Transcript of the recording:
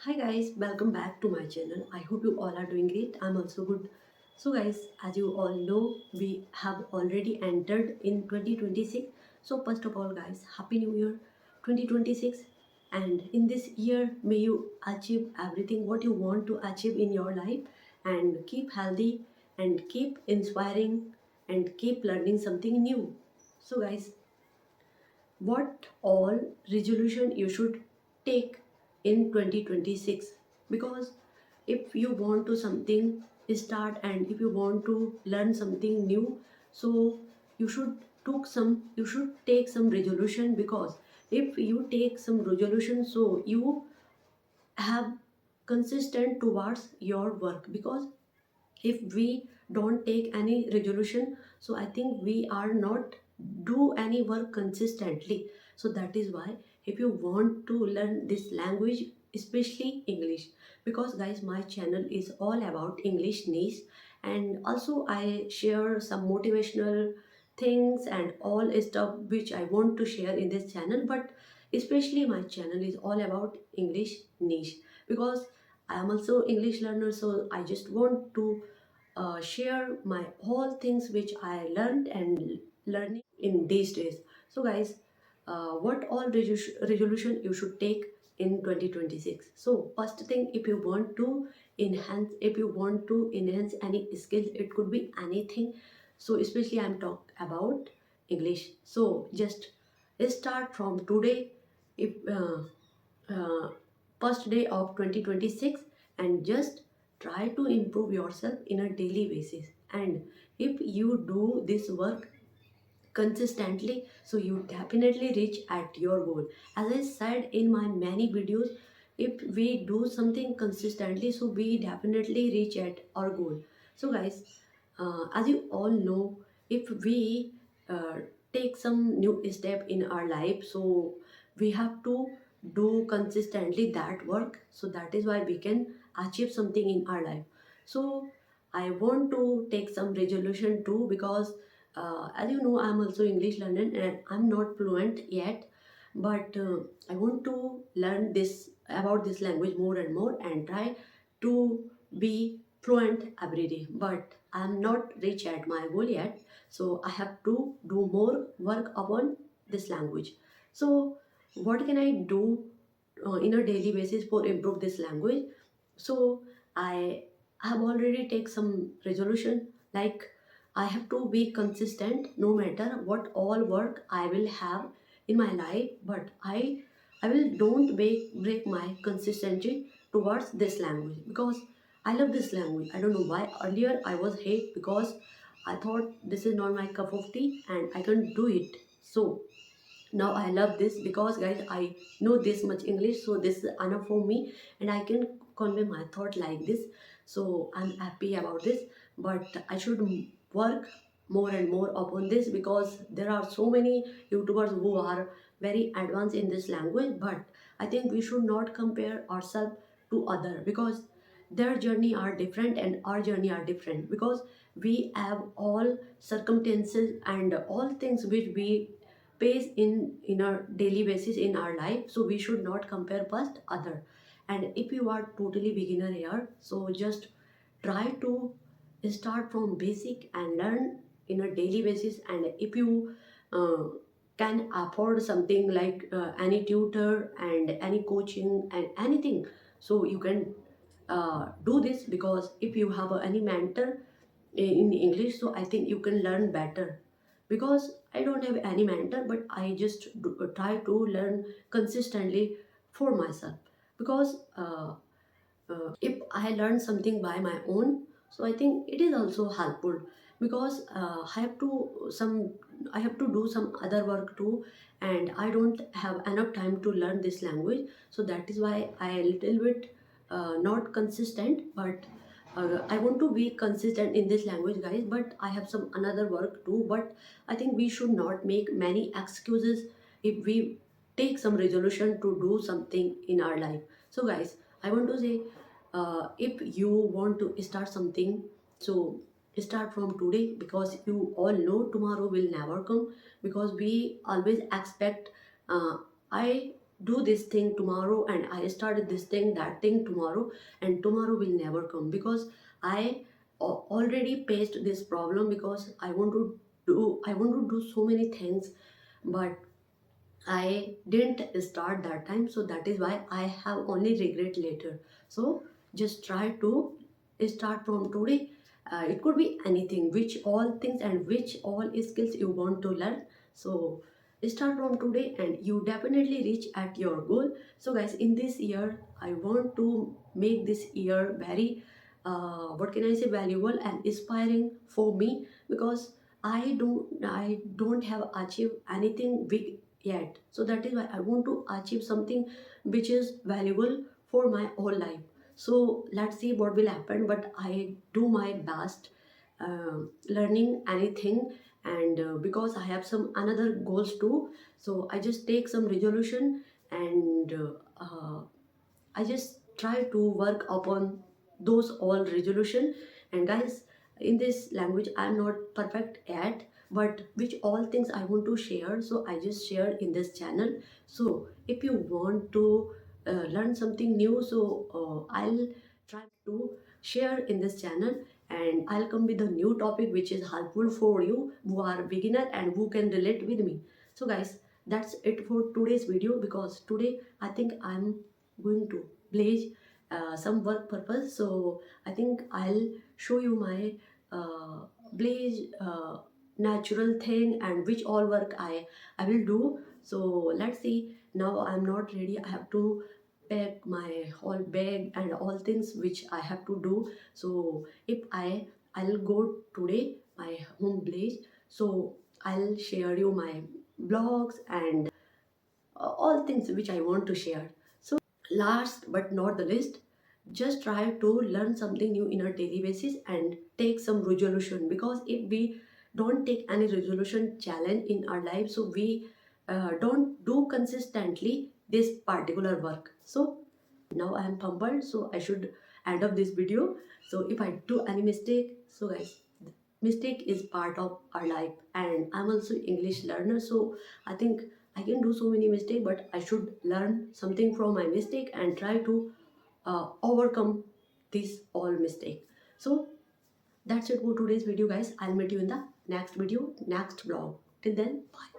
Hi guys, welcome back to my channel. I hope you all are doing great. I'm also good. So guys, as you all know, we have already entered in 2026. So first of all guys, Happy New Year 2026. And in this year, may you achieve everything what you want to achieve in your life and keep healthy and keep inspiring and keep learning something new. So guys, what all resolution you should take in 2026, because if you want to something start and if you want to learn something new, so you should take some resolution, because if you take some resolution, so you have consistent towards your work. Because if we don't take any resolution, so I think we are not do any work consistently. So that is why if you want to learn this language, especially English, because guys, my channel is all about English niche, and also I share some motivational things and all stuff which I want to share in this channel. But especially my channel is all about English niche, because I am also English learner, so I just want to share my all things which I learned and learning in these days. So guys, what all resolution you should take in 2026? So first thing, if you want to enhance any skills, it could be anything. So especially I'm talk about English. So just start from today. If uh, first day of 2026, and just try to improve yourself in a daily basis. And if you do this work consistently, so you definitely reach at your goal. As I said in my many videos, if we do something consistently, so we definitely reach at our goal. So guys, as you all know, if we take some new step in our life, so we have to do consistently that work, so that is why we can achieve something in our life. So I want to take some resolution too, because as you know, I'm also English learner and I'm not fluent yet, but I want to learn this about this language more and more and try to be fluent every day. But I'm not reach at my goal yet, so I have to do more work upon this language. So what can I do in a daily basis for improve this language? So I have already take some resolution, like I have to be consistent no matter what all work I will have in my life, but I will don't break my consistency towards this language, because I love this language. I don't know why earlier I was hate, because I thought this is not my cup of tea and I can't do it. So now I love this, because guys, I know this much English, so this is enough for me and I can convey my thought like this. So I'm happy about this, but I should work more and more upon this, because there are so many YouTubers who are very advanced in this language. But I think we should not compare ourselves to other, because their journey are different and our journey are different, because we have all circumstances and all things which we face in our daily basis in our life. So we should not compare first other. And if you are totally beginner here, so just try to start from basic and learn in a daily basis. And if you uh, can afford something like any tutor and any coaching and anything, so you can do this, because if you have any mentor in English, so I think you can learn better. Because I don't have any mentor, but I just try to learn consistently for myself. Because if I learn something by my own, so I think it is also helpful, because I have to do some other work too, and I don't have enough time to learn this language. So that is why I a little bit not consistent, but I want to be consistent in this language, guys. But I have some another work too. But I think we should not make many excuses if we take some resolution to do something in our life. So guys, I want to say, if you want to start something, so start from today, because you all know tomorrow will never come. Because we always expect, uh, I do this thing tomorrow, and I started this thing, that thing tomorrow, and tomorrow will never come because I already faced this problem because I want to do so many things, but I didn't start that time, so that is why I have only regret later. So just try to start from today. It could be anything, which all things and which all skills you want to learn. So start from today, and you definitely reach at your goal. So guys, in this year, I want to make this year very, what can I say, valuable and inspiring for me because I don't have achieved anything big yet, so that is why I want to achieve something which is valuable for my whole life. So let's see what will happen, but I do my best learning anything, and because I have some another goals too, so I just take some resolution, and I just try to work upon those all resolution. And guys, in this language I'm not perfect yet, but which all things I want to share, so I just share in this channel. So if you want to learn something new, so I'll try to share in this channel, and I'll come with a new topic which is helpful for you who are beginner and who can relate with me. So guys, that's it for today's video, because today I think I'm going to blaze some work purpose. So I think I'll show you my blaze natural thing and which all work I will do. So let's see. Now I'm not ready, I have to pack my whole bag and all things which I have to do. So if I'll go today my home blaze, so I'll share you my blogs and all things which I want to share. So last but not the least, just try to learn something new in a daily basis and take some resolution, because if we don't take any resolution challenge in our life, so we don't do consistently this particular work. So now I am pummeled, so I should end up this video. So if I do any mistake, so guys, mistake is part of our life, and I'm also English learner, so I think I can do so many mistakes, but I should learn something from my mistake and try to overcome this all mistake. So that's it for today's video guys. I'll meet you in the next video, next vlog. Till then, bye.